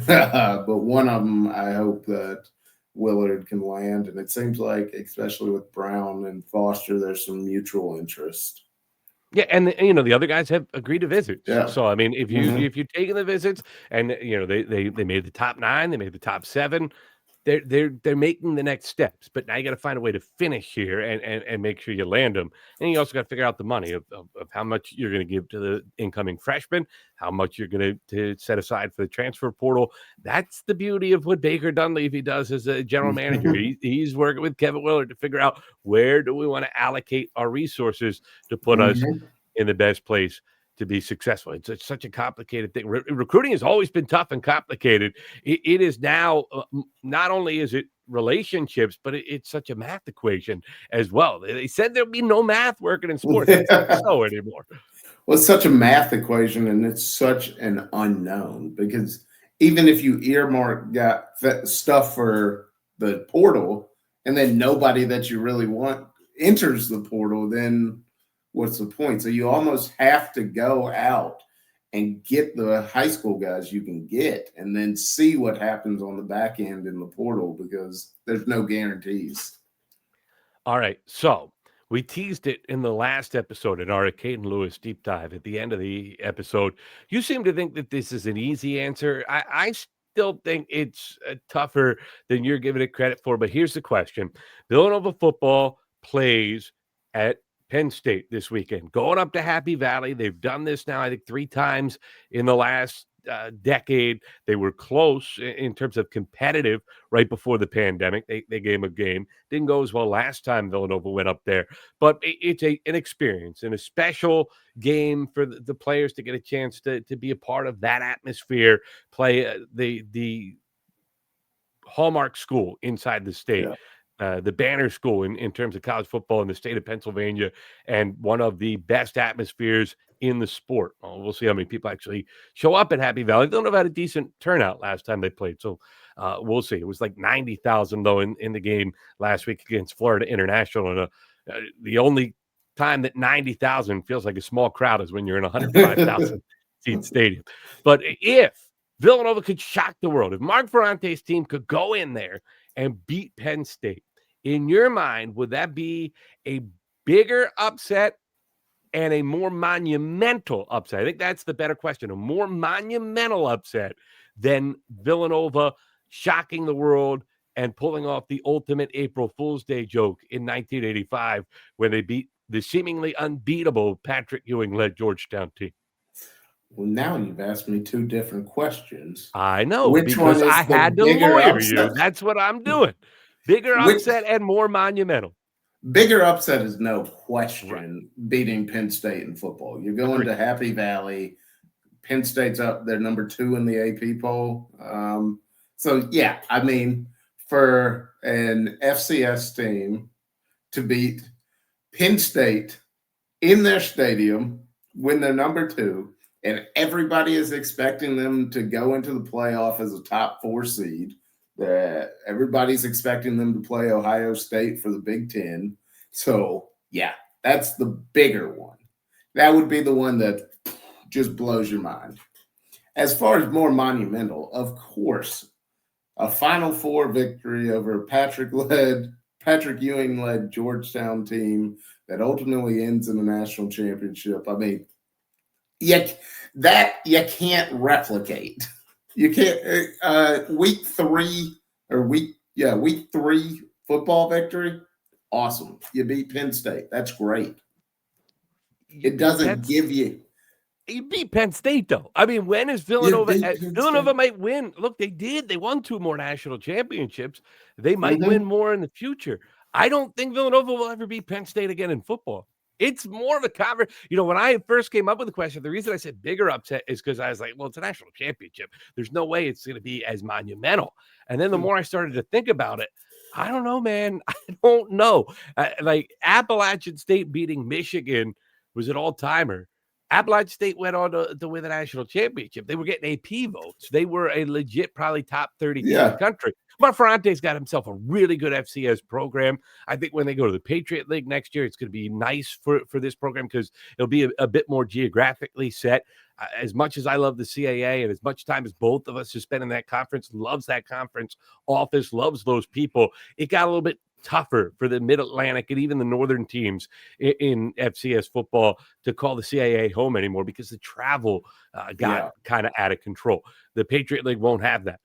But one of them, I hope that Willard can land. And it seems like, especially with Brown and Foster, there's some mutual interest. Yeah, and the other guys have agreed to visit. Yeah. So I mean, if you're taking the visits, and they made the top 9, they made the top 7, they're making the next steps. But now you got to find a way to finish here and make sure you land them. And you also got to figure out the money of how much you're going to give to the incoming freshmen, how much you're going to set aside for the transfer portal. That's the beauty of what Baker Dunleavy does as a general manager. He's working with Kevin Willard to figure out where do we want to allocate our resources to put us in the best place to be successful. It's such a complicated thing. Recruiting has always been tough and complicated. It is now, not only is it relationships, but it's such a math equation as well. They said there'll be no math working in sports. That's not so anymore. Well, it's such a math equation, and it's such an unknown, because even if you earmark stuff for the portal and then nobody that you really want enters the portal, then what's the point? So you almost have to go out and get the high school guys you can get and then see what happens on the back end in the portal, because there's no guarantees. All right. So we teased it in the last episode in our Caden Lewis deep dive at the end of the episode. You seem to think that this is an easy answer. I still think it's tougher than you're giving it credit for. But here's the question. Villanova football plays at Penn State this weekend, going up to Happy Valley. They've done this now, I think, 3 times in the last decade. They were close in terms of competitive right before the pandemic. They gave them a game. Didn't go as well last time Villanova went up there, but it's an experience and a special game for the players to get a chance to be a part of that atmosphere, play the hallmark school inside the state. Yeah. The banner school in terms of college football in the state of Pennsylvania, and one of the best atmospheres in the sport. Well, we'll see how many people actually show up at Happy Valley. They don't have had a decent turnout last time they played, so we'll see. It was like 90,000 though in the game last week against Florida International, and the only time that 90,000 feels like a small crowd is when you're in a 105,000 seat stadium. But if Villanova could shock the world, if Mark Ferrante's team could go in there and beat Penn State, in your mind, would that be a bigger upset and a more monumental upset? I think that's the better question. A more monumental upset than Villanova shocking the world and pulling off the ultimate April Fool's Day joke in 1985 when they beat the seemingly unbeatable Patrick Ewing-led Georgetown team. Well, now you've asked me two different questions. I know, Which one because is I the had to bigger lawyer upset? you. That's what I'm doing. Bigger upset and more monumental. Bigger upset is no question beating Penn State in football. You're going to Happy Valley. Penn State's up. They're number 2 in the AP poll. So, yeah, I mean, for an FCS team to beat Penn State in their stadium when they're number 2, and everybody is expecting them to go into the playoff as a top 4 seed. Everybody's expecting them to play Ohio State for the Big Ten. So, yeah, that's the bigger one. That would be the one that just blows your mind. As far as more monumental, of course, a Final Four victory over a Patrick Ewing-led Georgetown team that ultimately ends in a national championship. I mean, that you can't replicate. You can't. Week 3 football victory, awesome. You beat Penn State. That's great. It doesn't give you. You beat Penn State, though. I mean, when is Villanova? Villanova might win. Look, they did. They won 2 more national championships. They might win more in the future. I don't think Villanova will ever beat Penn State again in football. It's more of a conversation. You know, when I first came up with the question, the reason I said bigger upset is because I was like, well, it's a national championship. There's no way it's going to be as monumental. And then the more I started to think about it, I don't know, man. I don't know. Like Appalachian State beating Michigan was an all-timer. Appalachian State went on to win the national championship. They were getting AP votes. They were a legit, probably top 30 team in the country. But Ferrante's got himself a really good FCS program. I think when they go to the Patriot League next year, it's going to be nice for this program because it'll be a bit more geographically set. As much as I love the CAA and as much time as both of us have spent in that conference, loves that conference office, loves those people, it got a little bit tougher for the Mid-Atlantic and even the northern teams in FCS football to call the CAA home anymore because the travel got kind of out of control. The Patriot League won't have that.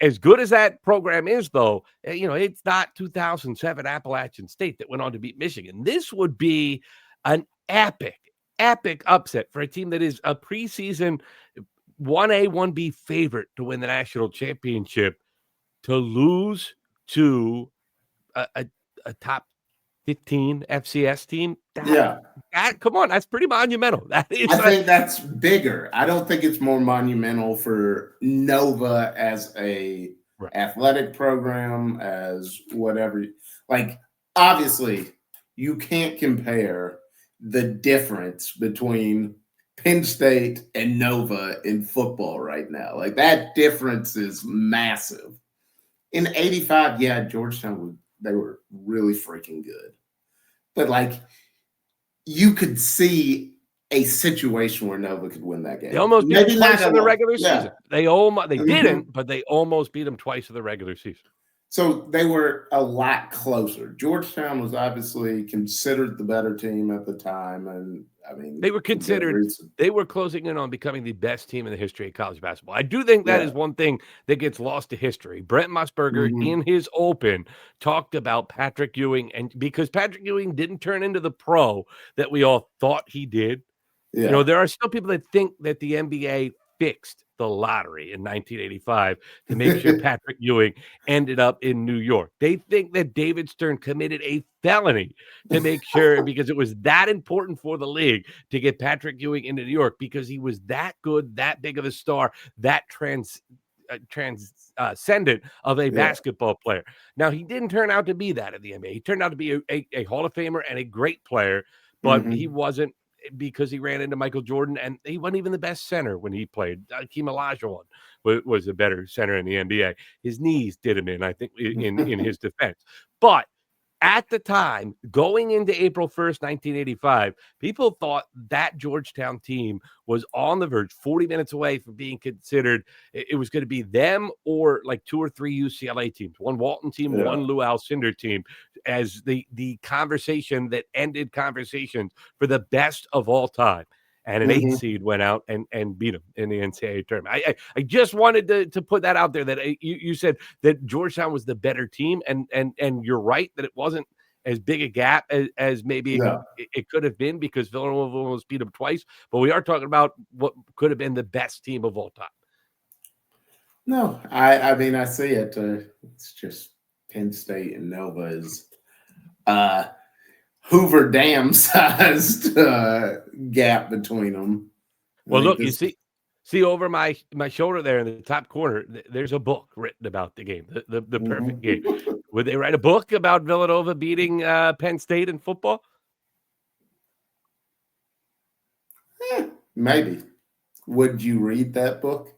As good as that program is, though, you know, it's not 2007 Appalachian State that went on to beat Michigan. This would be an epic upset for a team that is a preseason 1A, 1B favorite to win the national championship, to lose to a top 15 FCS team. Come on, that's pretty monumental. I think that's bigger. I don't think it's more monumental for Nova as a athletic program, as whatever. Like, obviously, you can't compare the difference between Penn State and Nova in football right now. Like, that difference is massive. In 85, Georgetown they were really freaking good. But, like, you could see a situation where Nova could win that game. They almost beat them twice in the regular season. They didn't, but they almost beat them twice in the regular season. So they were a lot closer. Georgetown was obviously considered the better team at the time, and I mean, they were considered. They were closing in on becoming the best team in the history of college basketball. I do think that is one thing that gets lost to history. Brent Musburger in his open talked about Patrick Ewing, and because Patrick Ewing didn't turn into the pro that we all thought he did. You know, there are still people that think that the NBA fixed the lottery in 1985 to make sure Patrick Ewing ended up in New York. They think that David Stern committed a felony to make sure, because it was that important for the league to get Patrick Ewing into New York, because he was that good, that big of a star, that transcendent of a basketball player. Now, he didn't turn out to be that in the NBA. He turned out to be a Hall of Famer and a great player, but he wasn't, because he ran into Michael Jordan, and he wasn't even the best center when he played. Hakeem Olajuwon was a better center in the NBA. His knees did him in, I think, in his defense. But at the time, going into April 1st, 1985, people thought that Georgetown team was on the verge, 40 minutes away from being considered. It was going to be them or like 2 or 3 UCLA teams, one Walton team, one Lou Alcindor team, as the conversation that ended conversations for the best of all time. And an 8 seed went out and beat them in the NCAA tournament. I just wanted to put that out there, that you said that Georgetown was the better team, and you're right that it wasn't as big a gap as maybe it could have been, because Villanova almost beat them twice. But we are talking about what could have been the best team of all time. No, I mean, I see it. It's just Penn State and Nova is Hoover Dam sized gap between them. Well, look, you see over my shoulder there in the top corner, there's a book written about the game, the perfect game. Would they write a book about Villanova beating Penn State in football? Maybe. Would you read that book?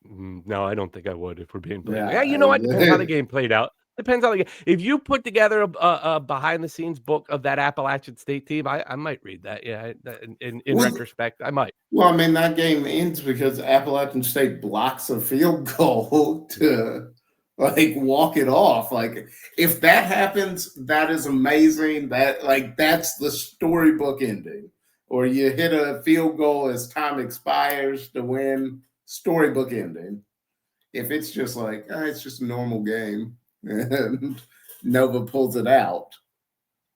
No, I don't think I would, if we're being played. Yeah, you know what? Depends how the game played out. Depends on the game. If you put together a behind-the-scenes book of that Appalachian State team, I might read that. Yeah, in retrospect, I might. Well, I mean, that game ends because Appalachian State blocks a field goal to walk it off. Like, if that happens, that is amazing. That's the storybook ending. Or you hit a field goal as time expires to win, storybook ending. If it's just like, it's just a normal game and Nova pulls it out.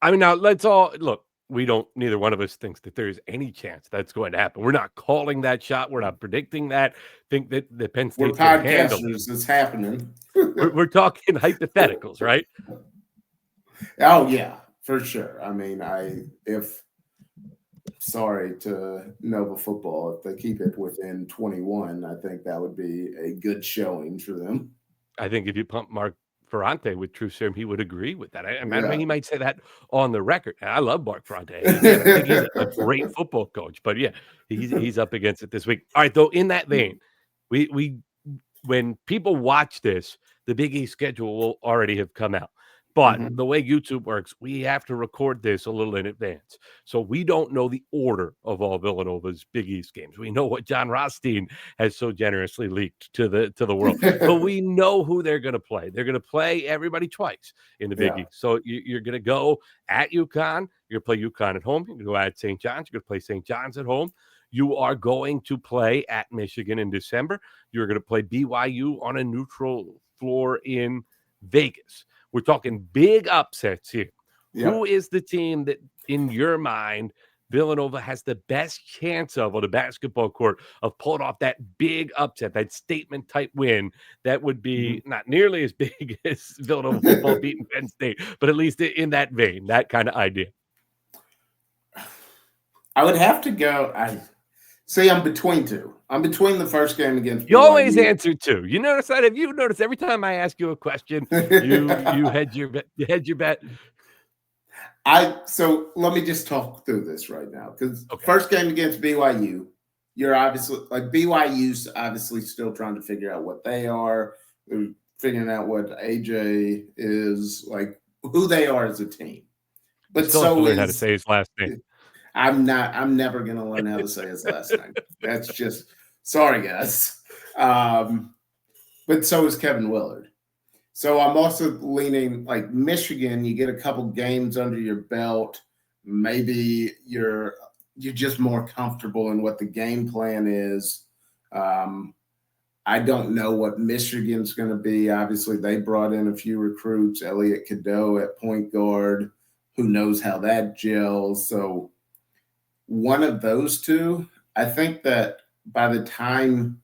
I mean, now let's all look. Neither one of us thinks that there's any chance that's going to happen. We're not calling that shot. We're not predicting that. Think that the Penn State's going to handle it. It's happening. we're talking hypotheticals, right? Oh yeah, for sure. I mean, sorry to Nova Football, if they keep it within 21, I think that would be a good showing for them. I think if you pump Mark Ferrante with True Serum, he would agree with that. He might say that on the record. And I love Mark Ferrante. I think he's a great football coach. But yeah, he's up against it this week. All right, though, in that vein, we when people watch this, the Big East schedule will already have come out. But the way YouTube works, we have to record this a little in advance. So we don't know the order of all Villanova's Big East games. We know what John Rothstein has so generously leaked to the world. But we know who they're going to play. They're going to play everybody twice in the Big East. So you're going to go at UConn. You're going to play UConn at home. You're going to go at St. John's. You're going to play St. John's at home. You are going to play at Michigan in December. You're going to play BYU on a neutral floor in Vegas. We're talking big upsets here. Yep. Who is the team that, in your mind, Villanova has the best chance of on a basketball court of pulling off that big upset, that statement-type win that would be not nearly as big as Villanova football beating Penn State, but at least in that vein, that kind of idea? I would have to go – I'm between two. I'm between the first game against BYU. You always answer two. You notice that? Have you noticed every time I ask you a question, you hedge your bet? So let me just talk through this right now, because first game against BYU, you're obviously BYU's obviously still trying to figure out what they are. They're figuring out what AJ is, like who they are as a team. But still have to learn how to say his last name. I'm never going to learn how to say his last name. That's just, sorry, guys. But so is Kevin Willard. So I'm also leaning like Michigan. You get a couple games under your belt. Maybe you're just more comfortable in what the game plan is. I don't know what Michigan's going to be. Obviously, they brought in a few recruits. Elliot Cadeau at point guard. Who knows how that gels? So one of those two, I think that by the time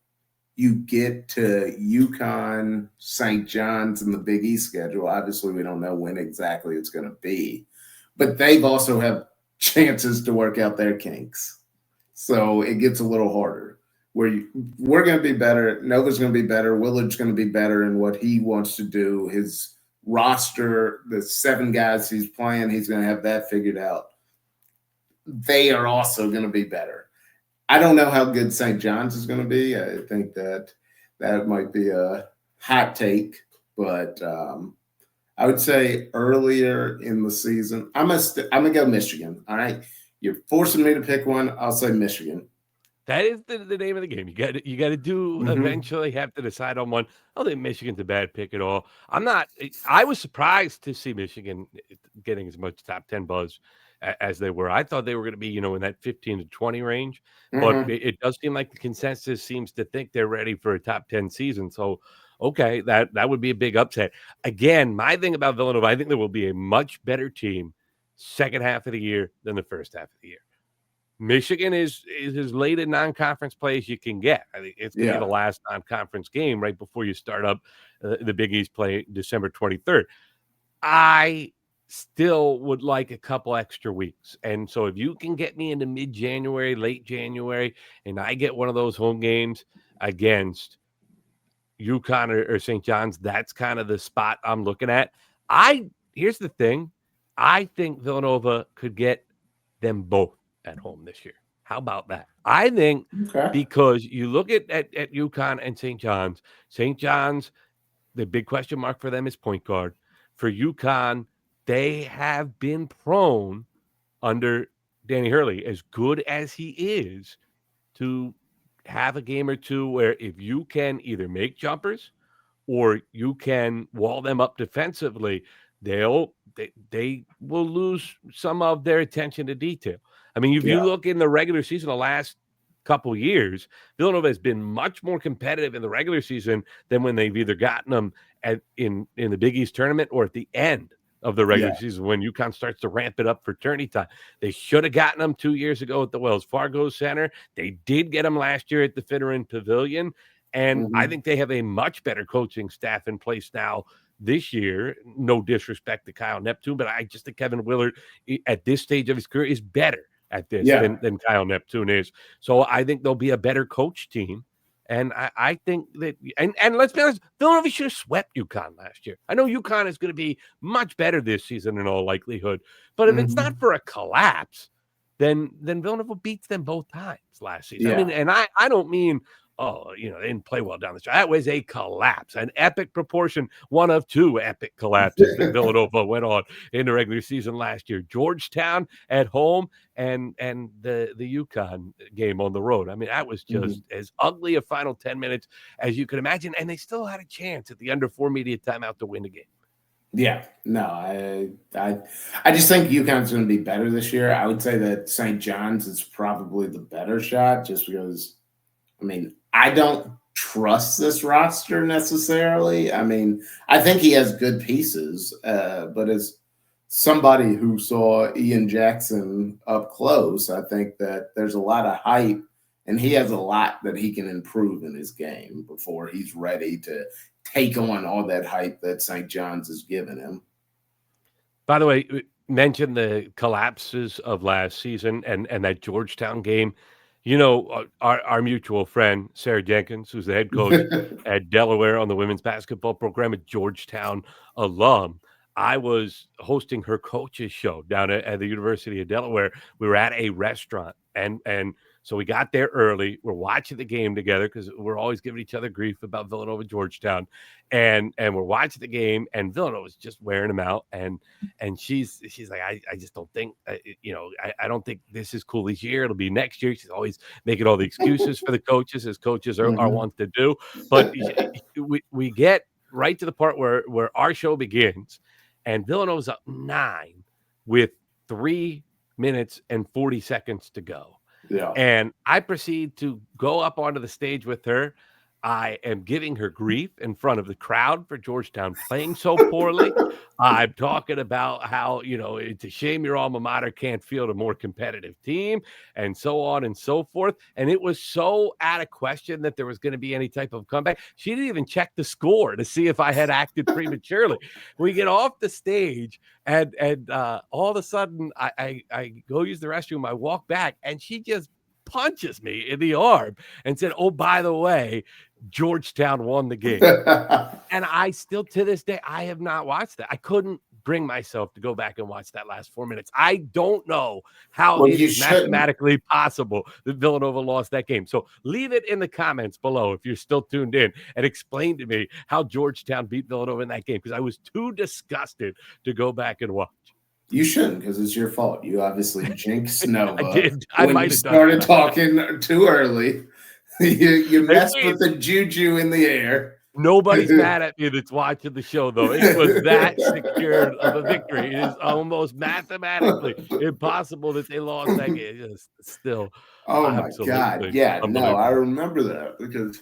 you get to UConn, St. John's, and the Big East schedule, obviously we don't know when exactly it's going to be, but they've also have chances to work out their kinks. So it gets a little harder. We're going to be better. Nova's going to be better. Willard's going to be better in what he wants to do. His roster, the 7 guys he's playing, he's going to have that figured out. They are also going to be better. I don't know how good St. John's is going to be. I think that might be a hot take, but I would say earlier in the season, I'm gonna go Michigan. All right, you're forcing me to pick one. I'll say Michigan. That is the name of the game. You got to do eventually have to decide on one. I don't think Michigan's a bad pick at all. I was surprised to see Michigan getting as much top 10 buzz as they were. I thought they were going to be, in that 15 to 20 range, but it does seem like the consensus seems to think they're ready for a top 10 season. So, okay, that would be a big upset. Again, my thing about Villanova, I think there will be a much better team second half of the year than the first half of the year. Michigan is as late in non-conference play as you can get. I think it's going to be the last non-conference game right before you start up the Big East play December 23rd. I still would like a couple extra weeks. And so if you can get me into mid-January, late January, and I get one of those home games against UConn or St. John's, that's kind of the spot I'm looking at. Here's the thing. I think Villanova could get them both at home this year. How about that? I think because you look at UConn and St. John's, the big question mark for them is point guard. For UConn, they have been prone under Danny Hurley, as good as he is, to have a game or two where if you can either make jumpers or you can wall them up defensively, they will lose some of their attention to detail. I mean, if you look in the regular season the last couple years, Villanova has been much more competitive in the regular season than when they've either gotten them in the Big East tournament or at the end of the regular season when UConn starts to ramp it up for tourney time. They should have gotten them 2 years ago at the Wells Fargo Center. They did get them last year at the Finneran Pavilion. And I think they have a much better coaching staff in place now this year. No disrespect to Kyle Neptune, but I just think Kevin Willard at this stage of his career is better at this than Kyle Neptune is. So I think they'll be a better coach team. And I think that, and let's be honest, Villanova should have swept UConn last year. I know UConn is going to be much better this season in all likelihood, but if it's not for a collapse, then Villanova beats them both times last season. I mean, and I don't mean, they didn't play well down the stretch. That was a collapse, an epic proportion, one of 2 epic collapses that Villanova went on in the regular season last year. Georgetown at home and the UConn game on the road. I mean, that was just as ugly a final 10 minutes as you could imagine, and they still had a chance at the under 4 media timeout to win the game. Yeah, no, I just think UConn's going to be better this year. I would say that St. John's is probably the better shot just because, I mean, I don't trust this roster necessarily. I mean, I think he has good pieces, but as somebody who saw Ian Jackson up close, I think that there's a lot of hype, and he has a lot that he can improve in his game before he's ready to take on all that hype that St. John's has given him. By the way, mention the collapses of last season and that Georgetown game. Our mutual friend, Sarah Jenkins, who's the head coach at Delaware on the women's basketball program, at Georgetown alum. I was hosting her coaches show down at the University of Delaware. We were at a restaurant, and so we got there early. We're watching the game together because we're always giving each other grief about Villanova Georgetown, and we're watching the game, and Villanova's just wearing them out, and she's like, I just don't think, I don't think this is cool this year. It'll be next year. She's always making all the excuses for the coaches, as coaches are wont to do. But we get right to the part where our show begins, and Villanova's up 9 with 3 minutes and 40 seconds to go. Yeah. And I proceed to go up onto the stage with her. I am giving her grief in front of the crowd for Georgetown playing so poorly. I'm talking about how, it's a shame your alma mater can't field a more competitive team and so on and so forth. And it was so out of question that there was going to be any type of comeback. She didn't even check the score to see if I had acted prematurely. We get off the stage and all of a sudden I go use the restroom. I walk back and she just punches me in the arm and said, "Oh, by the way, Georgetown won the game." And I still, to this day, I have not watched that. I couldn't bring myself to go back and watch that last 4 minutes. I don't know how it is mathematically possible that Villanova lost that game. So leave it in the comments below if you're still tuned in and explain to me how Georgetown beat Villanova in that game, because I was too disgusted to go back and watch. You shouldn't, because it's your fault. You obviously jinxed Nova. I did. I when might you have started talking too early. You messed with the juju in the air. Nobody's mad at me that's watching the show, though. It was that secure of a victory. It is almost mathematically impossible that they lost that game. It's still, oh my God, yeah, no, I remember that, because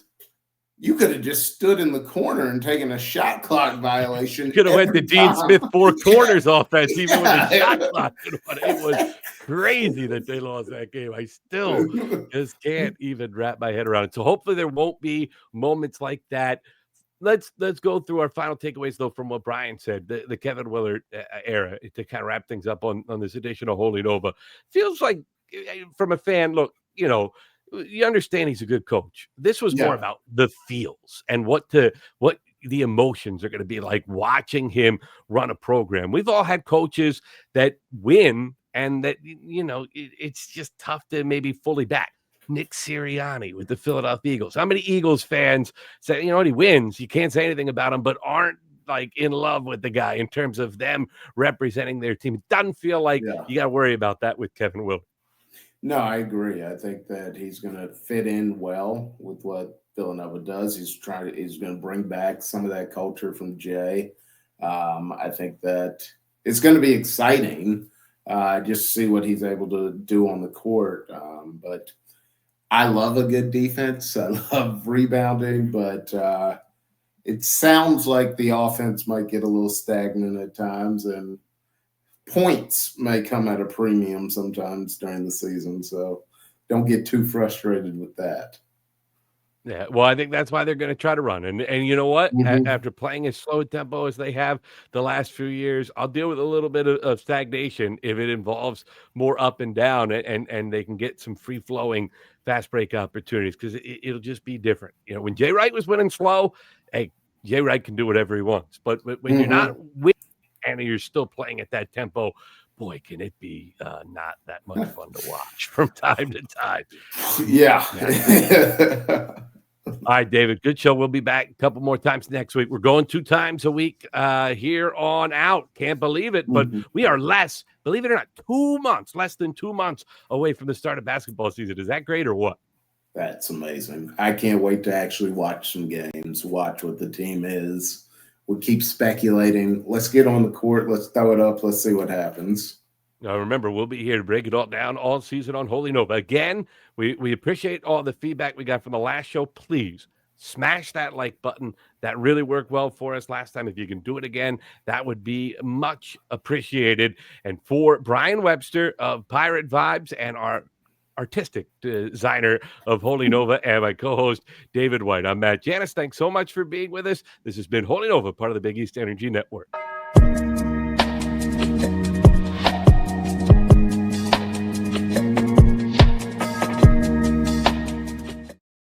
you could have just stood in the corner and taken a shot clock violation. You could have went to Dean Smith 4 corners offense, even with a shot clock. It was crazy that they lost that game. I still just can't even wrap my head around it. So hopefully there won't be moments like that. Let's go through our final takeaways, though, from what Bryan said, the Kevin Willard era, to kind of wrap things up on this edition of Holy Nova. Feels like, from a fan, look, you understand he's a good coach. This was more about the feels and what the emotions are going to be like watching him run a program. We've all had coaches that win and that, it's just tough to maybe fully back. Nick Sirianni with the Philadelphia Eagles. How many Eagles fans say, when he wins, you can't say anything about him, but aren't like in love with the guy in terms of them representing their team? It doesn't feel like you got to worry about that with Kevin Willard. No, I agree. I think that he's going to fit in well with what Villanova does. He's going to bring back some of that culture from Jay. I think that it's going to be exciting just to see what he's able to do on the court. But I love a good defense. I love rebounding, but it sounds like the offense might get a little stagnant at times, and points may come at a premium sometimes during the season. So don't get too frustrated with that. Yeah, well, I think that's why they're going to try to run. And you know what? After playing as slow tempo as they have the last few years, I'll deal with a little bit of stagnation if it involves more up and down, and they can get some free-flowing fast break opportunities, because it'll just be different. When Jay Wright was winning slow, hey, Jay Wright can do whatever he wants. But when you're not winning and you're still playing at that tempo, boy, can it be not that much fun to watch from time to time. Yeah. All right, David, good show. We'll be back a couple more times next week. We're going 2 times a week here on out. Can't believe it, but we are believe it or not, less than 2 months away from the start of basketball season. Is that great or what? That's amazing. I can't wait to actually watch some games, watch what the team is. We keep speculating. Let's get on the court. Let's throw it up. Let's see what happens. Now, remember, we'll be here to break it all down all season on Holy Nova. Again, we appreciate all the feedback we got from the last show. Please smash that like button. That really worked well for us last time. If you can do it again, that would be much appreciated. And for Bryan Webster of Pirate Vibes and our artistic designer of Holy Nova and my co-host David White, I'm Matt Janis. Thanks so much for being with us. This has been Holy Nova, part of the Big East Energy Network.